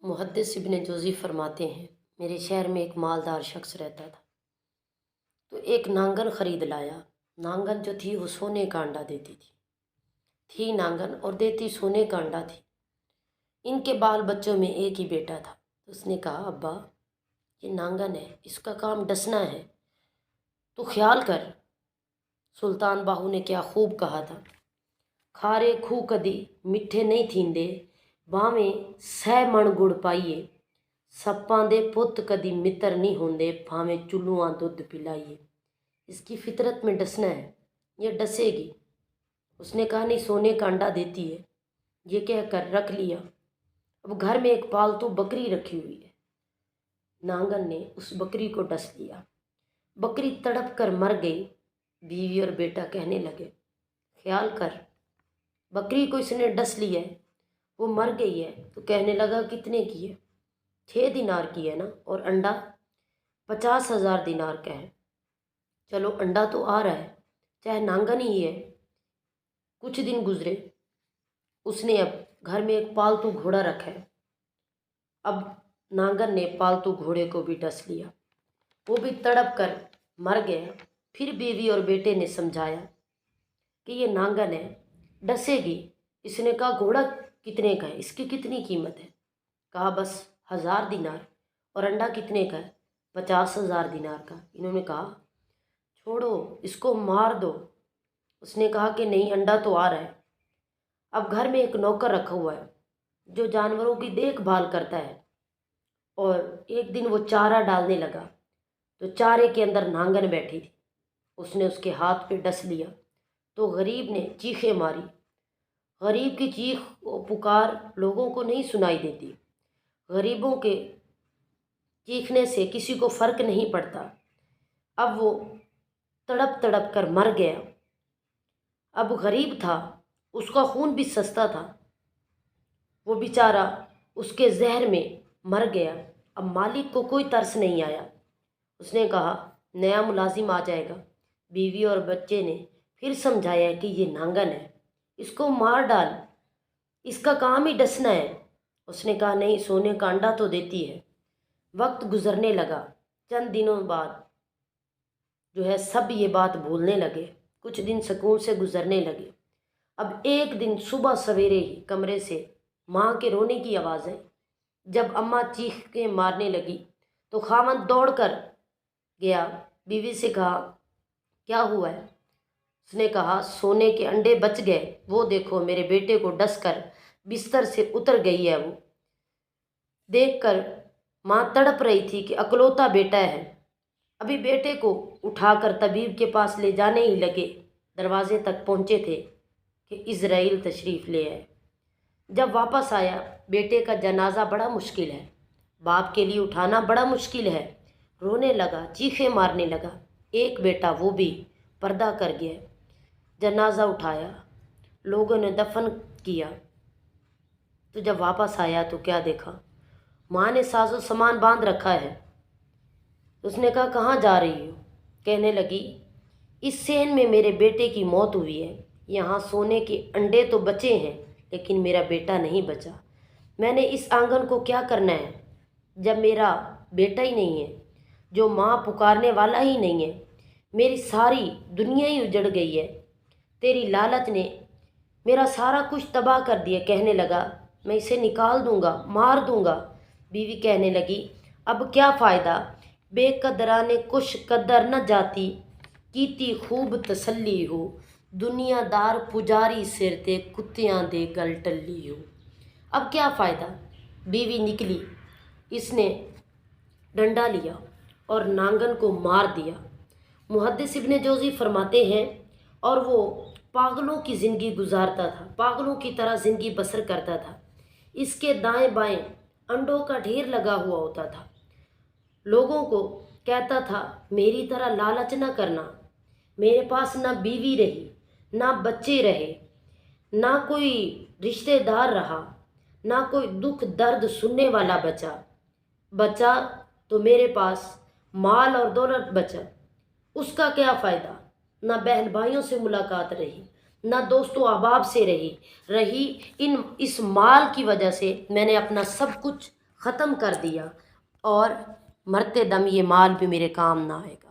محدث ابن جوزی فرماتے ہیں، میرے شہر میں ایک مالدار شخص رہتا تھا، تو ایک نانگن خرید لایا۔ نانگن جو تھی وہ سونے کا انڈا دیتی تھی نانگن، اور دیتی سونے کا انڈا تھی۔ ان کے بال بچوں میں ایک ہی بیٹا تھا۔ اس نے کہا، ابا یہ نانگن ہے، اس کا کام ڈسنا ہے، تو خیال کر۔ سلطان باہو نے کیا خوب کہا تھا، کھارے کھو کدی میٹھے نہیں تھیندے، باویں سہ من گڑ پائیے، سپاں دے پت کدی متر نہیں ہوندے، بھاویں چلواں دودھ پلائیے۔ اس کی فطرت میں ڈسنا ہے، یہ ڈسے گی۔ اس نے کہا، نہیں، سونے کا انڈا دیتی ہے، یہ کہہ کر رکھ لیا۔ اب گھر میں ایک پالتو بکری رکھی ہوئی ہے۔ نانگن نے اس بکری کو ڈس لیا، بکری تڑپ کر مر گئی۔ بیوی اور بیٹا کہنے لگے، خیال کر، بکری کو اس نے ڈس لیا ہے، وہ مر گئی ہے، تو کہنے لگا، کتنے کی ہے؟ 6 دینار کی ہے نا، اور انڈا 50,000 دینار کا ہے۔ چلو، انڈا تو آ رہا ہے، چاہے نانگن ہی ہے۔ کچھ دن گزرے، اس نے اب گھر میں ایک پالتو گھوڑا رکھا ہے۔ اب نانگن نے پالتو گھوڑے کو بھی ڈس لیا، وہ بھی تڑپ کر مر گیا۔ پھر بیوی اور بیٹے نے سمجھایا کہ یہ نانگن ہے، ڈسے گی۔ اس نے کہا، گھوڑا کتنے کا ہے، اس کی کتنی قیمت ہے؟ کہا، بس 1000 دینار۔ اور انڈا کتنے کا ہے؟ 50,000 دینار کا۔ انہوں نے کہا، چھوڑو، اس کو مار دو۔ اس نے کہا کہ نہیں، انڈا تو آ رہا ہے۔ اب گھر میں ایک نوکر رکھا ہوا ہے جو جانوروں کی دیکھ بھال کرتا ہے، اور ایک دن وہ چارہ ڈالنے لگا تو چارے کے اندر نانگن بیٹھی تھی۔ اس نے اس کے ہاتھ پہ ڈس لیا تو غریب نے چیخیں ماری۔ غریب کی چیخ و پکار لوگوں کو نہیں سنائی دیتی، غریبوں کے چیخنے سے کسی کو فرق نہیں پڑتا۔ اب وہ تڑپ تڑپ کر مر گیا۔ اب غریب تھا، اس کا خون بھی سستا تھا، وہ بیچارہ اس کے زہر میں مر گیا۔ اب مالک کو کوئی ترس نہیں آیا۔ اس نے کہا، نیا ملازم آ جائے گا۔ بیوی اور بچے نے پھر سمجھایا کہ یہ نانگن ہے، اس کو مار ڈال، اس کا کام ہی ڈسنا ہے۔ اس نے کہا، نہیں، سونے کا انڈا تو دیتی ہے۔ وقت گزرنے لگا۔ چند دنوں بعد سب یہ بات بھولنے لگے۔ کچھ دن سکون سے گزرنے لگے۔ اب ایک دن صبح سویرے ہی کمرے سے ماں کے رونے کی آواز آئی۔ جب اماں چیخیں مارنے لگی تو خاوند دوڑ کر گیا، بیوی سے کہا، کیا ہوا ہے؟ اس نے کہا، سونے کے انڈے بچ گئے، وہ دیکھو، میرے بیٹے کو ڈس کر بستر سے اتر گئی ہے۔ وہ دیکھ کر ماں تڑپ رہی تھی کہ اکلوتا بیٹا ہے۔ ابھی بیٹے کو اٹھا کر طبیب کے پاس لے جانے ہی لگے، دروازے تک پہنچے تھے کہ عزرائیل تشریف لے آئے۔ جب واپس آیا، بیٹے کا جنازہ بڑا مشکل ہے، باپ کے لیے اٹھانا بڑا مشکل ہے۔ رونے لگا، چیخیں مارنے لگا۔ ایک بیٹا وہ بھی پردہ کر گیا۔ جنازہ اٹھایا، لوگوں نے دفن کیا، تو جب واپس آیا تو کیا دیکھا، ماں نے ساز و سامان باندھ رکھا ہے۔ اس نے کہا، کہاں جا رہی ہو؟ کہنے لگی، اس صحن میں میرے بیٹے کی موت ہوئی ہے، یہاں سونے کے انڈے تو بچے ہیں لیکن میرا بیٹا نہیں بچا۔ میں نے اس آنگن کو کیا کرنا ہے جب میرا بیٹا ہی نہیں ہے، جو ماں پکارنے والا ہی نہیں ہے؟ میری ساری دنیا ہی اجڑ گئی ہے، تیری لالچ نے میرا سارا کچھ تباہ کر دیا۔ کہنے لگا، میں اسے نکال دوں گا، مار دوں گا۔ بیوی کہنے لگی، اب کیا فائدہ، بے قدرانے کش قدر نہ جاتی، کیتی خوب تسلی ہو، دنیا دار پجاری سرتے، کتیاں دے گل ٹلی ہو۔ اب کیا فائدہ؟ بیوی نکلی، اس نے ڈنڈا لیا اور نانگن کو مار دیا۔ محدث ابن جوزی فرماتے ہیں، اور وہ پاگلوں کی زندگی گزارتا تھا، پاگلوں کی طرح زندگی بسر کرتا تھا۔ اس کے دائیں بائیں انڈوں کا ڈھیر لگا ہوا ہوتا تھا۔ لوگوں کو کہتا تھا، میری طرح لالچ نہ کرنا۔ میرے پاس نہ بیوی رہی، نہ بچے رہے، نہ کوئی رشتہ دار رہا، نہ کوئی دکھ درد سننے والا بچا تو میرے پاس مال اور دولت بچا، اس کا کیا فائدہ؟ نہ بہن بھائیوں سے ملاقات رہی، نہ دوست و احباب سے رہی۔ اس مال کی وجہ سے میں نے اپنا سب کچھ ختم کر دیا، اور مرتے دم یہ مال بھی میرے کام نہ آئے گا۔